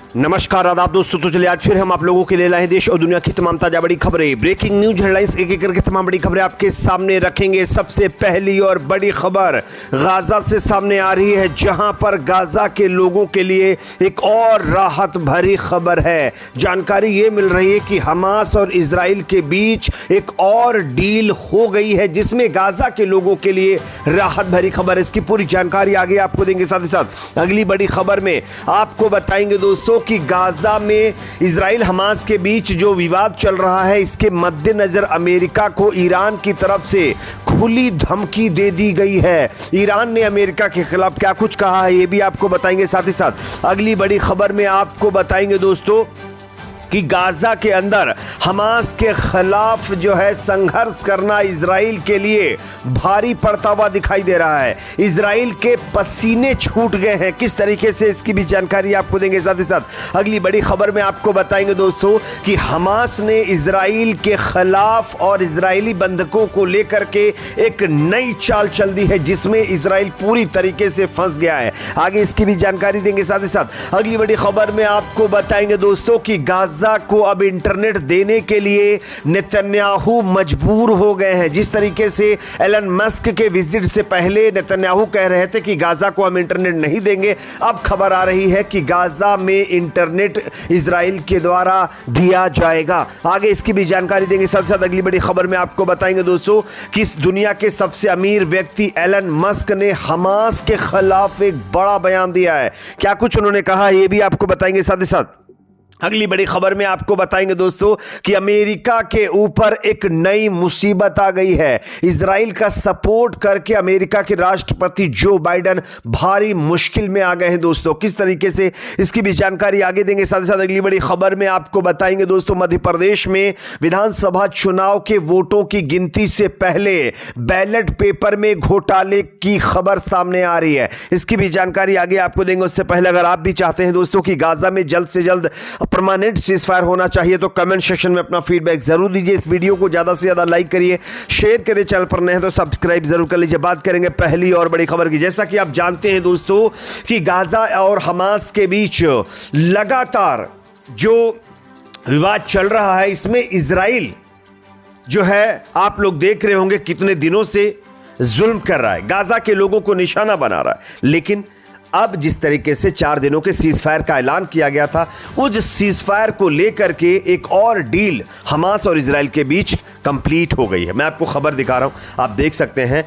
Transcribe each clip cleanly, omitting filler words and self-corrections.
नमस्कार आदाब दोस्तों, तो चलिए आज फिर हम आप लोगों के लिए लाए हैं देश और दुनिया की तमाम ताजा बड़ी खबरें, ब्रेकिंग न्यूज हेडलाइंस, एक एक करके तमाम बड़ी खबरें आपके सामने रखेंगे। सबसे पहली और बड़ी खबर गाजा से सामने आ रही है, जहां पर गाजा के लोगों के लिए एक और राहत भरी खबर है। जानकारी ये मिल रही है कि हमास और इजराइल के बीच एक और डील हो गई है, जिसमें गाजा के लोगों के लिए राहत भरी खबर है। इसकी पूरी जानकारी आगे आपको देंगे। साथ ही साथ अगली बड़ी खबर में आपको बताएंगे दोस्तों कि गाजा में इजराइल हमास के बीच जो विवाद चल रहा है, इसके मद्देनजर अमेरिका को ईरान की तरफ से खुली धमकी दे दी गई है। ईरान ने अमेरिका के खिलाफ क्या कुछ कहा है, यह भी आपको बताएंगे। साथ ही साथ अगली बड़ी खबर में आपको बताएंगे दोस्तों कि गाजा के अंदर हमास के खिलाफ जो है संघर्ष करना इजराइल के लिए भारी पड़ता हुआ दिखाई दे रहा है। इजराइल के पसीने छूट गए हैं, किस तरीके से, इसकी भी जानकारी आपको देंगे। साथ ही साथ अगली बड़ी खबर में आपको बताएंगे दोस्तों कि हमास ने इजराइल के खिलाफ और इजरायली बंधकों को लेकर के एक नई चाल चल दी है, जिसमें इजराइल पूरी तरीके से फंस गया है। आगे इसकी भी जानकारी देंगे। साथ ही साथ अगली बड़ी खबर में आपको बताएंगे दोस्तों कि गाजा को अब इंटरनेट देने के लिए नेतन्याहू मजबूर हो गए हैं। जिस तरीके से एलन मस्क के विजिट से पहले नेतन्याहू कह रहे थे कि गाजा को हम इंटरनेट नहीं देंगे, अब खबर आ रही है कि गाजा में इंटरनेट इजराइल के द्वारा दिया जाएगा। आगे इसकी भी जानकारी देंगे। साथ साथ अगली बड़ी खबर में आपको बताएंगे दोस्तों कि इस दुनिया के सबसे अमीर व्यक्ति एलन मस्क ने हमास के खिलाफ एक बड़ा बयान दिया है। क्या कुछ उन्होंने कहा, यह भी आपको बताएंगे। साथ ही साथ अगली बड़ी खबर में आपको बताएंगे दोस्तों कि अमेरिका के ऊपर एक नई मुसीबत आ गई है। इजराइल का सपोर्ट करके अमेरिका के राष्ट्रपति जो बाइडेन भारी मुश्किल में आ गए हैं दोस्तों। किस तरीके से, इसकी भी जानकारी आगे देंगे। साथ ही साथ अगली बड़ी खबर में आपको बताएंगे दोस्तों मध्य प्रदेश में विधानसभा चुनाव के वोटों की गिनती से पहले बैलेट पेपर में घोटाले की खबर सामने आ रही है। इसकी भी जानकारी आगे आपको देंगे। उससे पहले अगर आप भी चाहते हैं दोस्तों कि गाजा में जल्द से जल्द परमानेंट सीजफायर होना चाहिए, तो कमेंट सेक्शन में अपना फीडबैक जरूर दीजिए। इस वीडियो को ज्यादा से ज्यादा लाइक करिए, शेयर करिए, चैनल पर नए हैं तो सब्सक्राइब जरूर कर लीजिए। बात करेंगे पहली और बड़ी खबर की। जैसा कि आप जानते हैं दोस्तों कि गाजा और हमास के बीच लगातार जो विवाद चल रहा है, इसमें इजराइल जो है आप लोग देख रहे होंगे कितने दिनों से जुल्म कर रहा है, गाजा के लोगों को निशाना बना रहा है। लेकिन अब जिस तरीके से 4 दिनों के सीजफायर का ऐलान किया गया था, उस सीजफायर को लेकर के एक और डील हमास और इजराइल के बीच कंप्लीट हो गई है। मैं आपको खबर दिखा रहा हूं, आप देख सकते हैं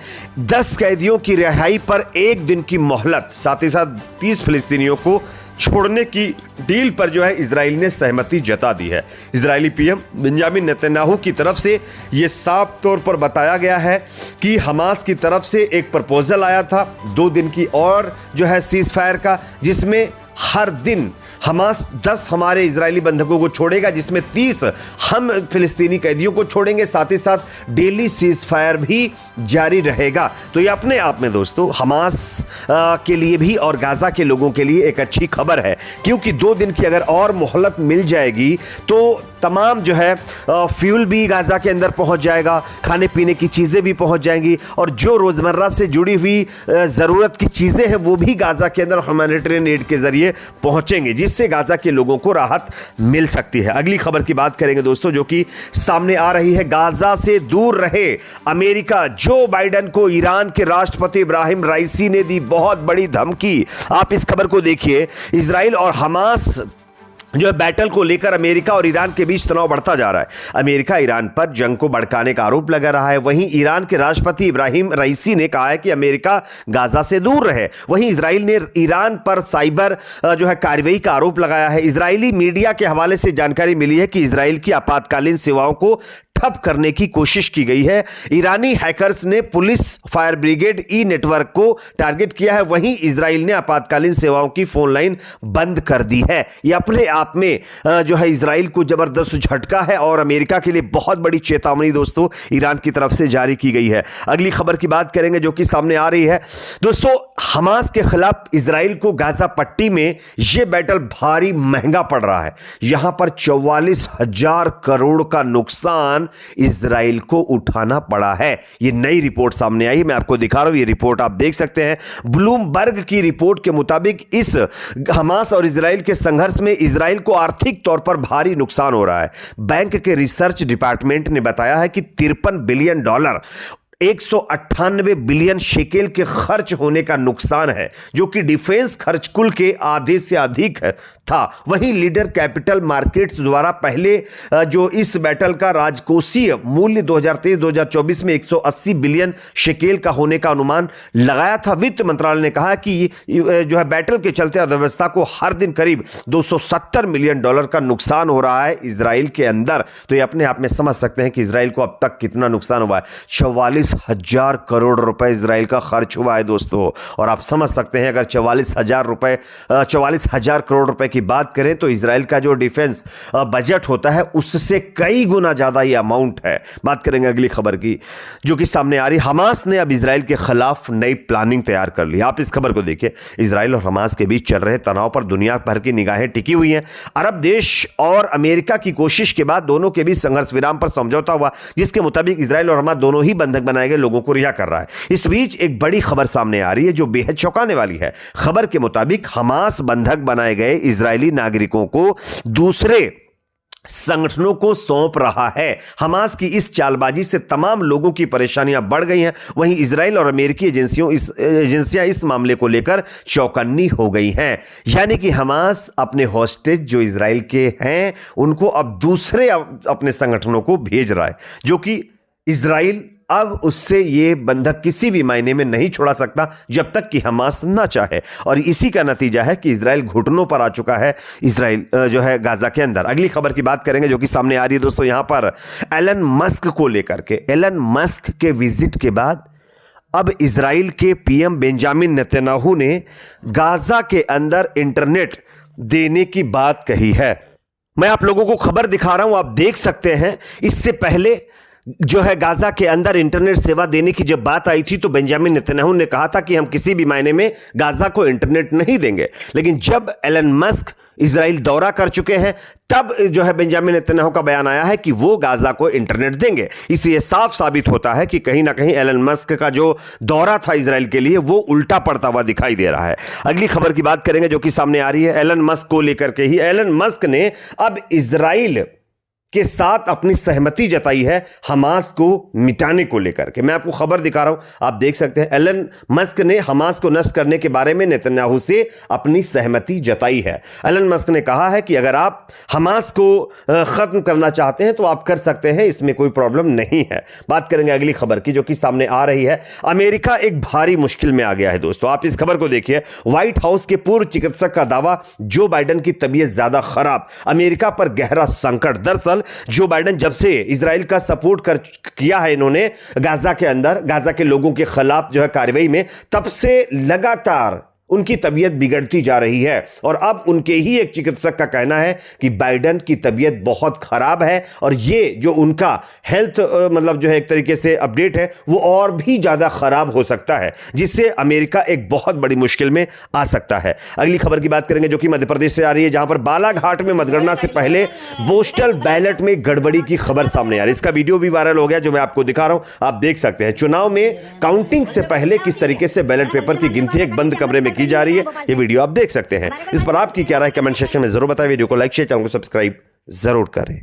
10 कैदियों की रिहाई पर 1 दिन की मोहलत, साथ ही साथ 30 फिलिस्तीनियों को छोड़ने की डील पर जो है इजराइल ने सहमति जता दी है। इजरायली पीएम बेंजामिन नेतन्याहू की तरफ से यह साफ तौर पर बताया गया है कि हमास की तरफ से एक प्रपोजल आया था 2 दिन की और जो है सीजफायर का, जिसमें हर दिन हमास 10 हमारे इजरायली बंधकों को छोड़ेगा, जिसमें 30 हम फिलिस्तीनी कैदियों को छोड़ेंगे। साथ ही साथ डेली सीजफायर भी जारी रहेगा। तो ये अपने आप में दोस्तों हमास के लिए भी और गाजा के लोगों के लिए एक अच्छी खबर है, क्योंकि 2 दिन की अगर और मोहलत मिल जाएगी तो तमाम जो है फ्यूल भी गाजा के अंदर पहुंच जाएगा, खाने पीने की चीज़ें भी पहुंच जाएंगी, और जो रोज़मर्रा से जुड़ी हुई ज़रूरत की चीज़ें हैं वो भी गाजा के अंदर ह्यूमैनिटेरियन एड के ज़रिए पहुंचेंगे, जिससे गाजा के लोगों को राहत मिल सकती है। अगली खबर की बात करेंगे दोस्तों जो कि सामने आ रही है। गाजा से दूर रहे अमेरिका, जो बाइडेन को ईरान के राष्ट्रपति इब्राहिम राइसी ने दी बहुत बड़ी धमकी। आप इस खबर को देखिए। इजराइल और हमास जो है बैटल को लेकर अमेरिका और ईरान के बीच तनाव बढ़ता जा रहा है। अमेरिका ईरान पर जंग को भड़काने का आरोप लगा रहा है। वहीं ईरान के राष्ट्रपति इब्राहिम राइसी ने कहा है कि अमेरिका गाजा से दूर रहे। वहीं इजराइल ने ईरान पर साइबर जो है कार्रवाई का आरोप लगाया है। इजरायली मीडिया के हवाले से जानकारी मिली है कि इजराइल की आपातकालीन सेवाओं को ठप करने की कोशिश की गई है। ईरानी हैकर्स ने पुलिस, फायर ब्रिगेड, ई नेटवर्क को टारगेट किया है। वहीं इजराइल ने आपातकालीन सेवाओं की फोन लाइन बंद कर दी है। यह अपने आप में जो है इजराइल को जबरदस्त झटका है और अमेरिका के लिए बहुत बड़ी चेतावनी दोस्तों ईरान की तरफ से जारी की गई है। अगली खबर की बात करेंगे जो कि सामने आ रही है दोस्तों, हमास के खिलाफ इजराइल को गाजा पट्टी में यह बैटल भारी महंगा पड़ रहा है। यहां पर 44,000 करोड़ का नुकसान इजराइल को उठाना पड़ा है। यह नई रिपोर्ट सामने आई, मैं आपको दिखा रहा हूं, यह रिपोर्ट आप देख सकते हैं। ब्लूमबर्ग की रिपोर्ट के मुताबिक इस हमास और इजराइल के संघर्ष में इजराइल को आर्थिक तौर पर भारी नुकसान हो रहा है। बैंक के रिसर्च डिपार्टमेंट ने बताया है कि $53 बिलियन 198 बिलियन शेकेल के खर्च होने का नुकसान है, जो कि डिफेंस खर्च कुल के आधे से अधिक था। वहीं लीडर कैपिटल मार्केट्स द्वारा पहले जो इस बैटल का राजकोषीय मूल्य 2023-2024 में 180 बिलियन शेकेल का होने का अनुमान लगाया था। वित्त मंत्रालय ने कहा कि जो है बैटल के चलते अर्थव्यवस्था को हर दिन करीब $270 मिलियन का नुकसान हो रहा है इजराइल के अंदर। तो ये अपने आप में समझ सकते हैं कि इजराइल को अब तक कितना नुकसान हुआ है। 44,000 करोड़ रुपए इजराइल का खर्च हुआ है दोस्तों। और आप समझ सकते हैं अगर 44,000 करोड़ रुपए की बात करें तो इजराइल का जो डिफेंस बजट होता है उससे कई गुना ज्यादा ये अमाउंट है। बात करेंगे अगली खबर की जो कि सामने आ रही। हमास ने अब इजराइल के खिलाफ नई प्लानिंग तैयार कर ली। आप इस खबर को देखिए। इजराइल और हमास के बीच चल रहे तनाव पर दुनिया भर की निगाहें टिकी हुई हैं। अरब देश और अमेरिका की कोशिश के बाद दोनों के बीच संघर्ष विराम पर समझौता हुआ, जिसके मुताबिक इजराइल और हमास दोनों ही बंधक बनाए गए लोगों को रिहा कर रहा है। इस बीच एक बड़ी खबर सामने आ रही है जो बेहद चौंकाने वाली है। खबर के मुताबिक हमास बंधक बनाए गए इजरायली नागरिकों को दूसरे संगठनों को सौंप रहा है। हमास की इस चालबाजी से तमाम लोगों की परेशानियां बढ़ गई हैं। वहीं इजराइल और अमेरिकी एजेंसियां इस मामले को लेकर चौकन्नी हो गई हैं। यानी कि हमास अपने हॉस्टेज जो इजराइल के हैं उनको अब दूसरे अपने संगठनों को भेज रहा है, जो कि इजराइल अब उससे ये बंधक किसी भी मायने में नहीं छोड़ा सकता जब तक कि हमास ना चाहे। और इसी का नतीजा है कि इजराइल घुटनों पर आ चुका है। इजराइल जो है गाजा के अंदर। अगली खबर की बात करेंगे जो कि सामने आ रही है दोस्तों यहां पर एलन मस्क को लेकर के। एलन मस्क के विजिट के बाद अब इजराइल के पीएम बेंजामिन नेतन्याहू ने गाजा के अंदर इंटरनेट देने की बात कही है। मैं आप लोगों को खबर दिखा रहा हूं, आप देख सकते हैं। इससे पहले जो है गाजा के अंदर इंटरनेट सेवा देने की जब बात आई थी तो बेंजामिन नेतन्याहू ने कहा था कि हम किसी भी मायने में गाजा को इंटरनेट नहीं देंगे। लेकिन जब एलन मस्क इजराइल दौरा कर चुके हैं तब जो है बेंजामिन नेतन्याहू का बयान आया है कि वो गाजा को इंटरनेट देंगे। इससे साफ साबित होता है कि कहीं ना कहीं एलन मस्क का जो दौरा था इजराइल के लिए वो उल्टा पड़ता हुआ दिखाई दे रहा है। अगली खबर की बात करेंगे जो कि सामने आ रही है एलन मस्क को लेकर के ही। एलन मस्क ने अब इजराइल के साथ अपनी सहमति जताई है हमास को मिटाने को लेकर के। मैं आपको खबर दिखा रहा हूं, आप देख सकते हैं। एलन मस्क ने हमास को नष्ट करने के बारे में नेतन्याहू से अपनी सहमति जताई है। एलन मस्क ने कहा है कि अगर आप हमास को खत्म करना चाहते हैं तो आप कर सकते हैं, इसमें कोई प्रॉब्लम नहीं है। बात करेंगे अगली खबर की जो कि सामने आ रही है। अमेरिका एक भारी मुश्किल में आ गया है दोस्तों। आप इस खबर को देखिए। व्हाइट हाउस के पूर्व चिकित्सक का दावा, जो बाइडेन की तबीयत ज्यादा खराब, अमेरिका पर गहरा संकट। दरअसल जो बाइडेन जब से इजराइल का सपोर्ट किया है इन्होंने गाजा के अंदर, गाजा के लोगों के खिलाफ जो है कार्रवाई में, तब से लगातार उनकी तबीयत बिगड़ती जा रही है। और अब उनके ही एक चिकित्सक का कहना है कि बाइडेन की तबीयत बहुत खराब है और ये जो उनका हेल्थ मतलब जो है एक तरीके से अपडेट है वो और भी ज्यादा खराब हो सकता है, जिससे अमेरिका एक बहुत बड़ी मुश्किल में आ सकता है। अगली खबर की बात करेंगे जो कि मध्य प्रदेश से आ रही है, जहां पर बालाघाट में मतगणना से पहले पोस्टल बैलेट में गड़बड़ी की खबर सामने आ रही है। इसका वीडियो भी वायरल हो गया जो मैं आपको दिखा रहा हूं, आप देख सकते हैं। चुनाव में काउंटिंग से पहले किस तरीके से बैलेट पेपर की गिनती एक बंद कमरे में की जा रही है, ये वीडियो आप देख सकते हैं। इस पर आपकी क्या राय कमेंट सेक्शन में जरूर बताएं। वीडियो को लाइक शेयर, चैनल को सब्सक्राइब जरूर करें।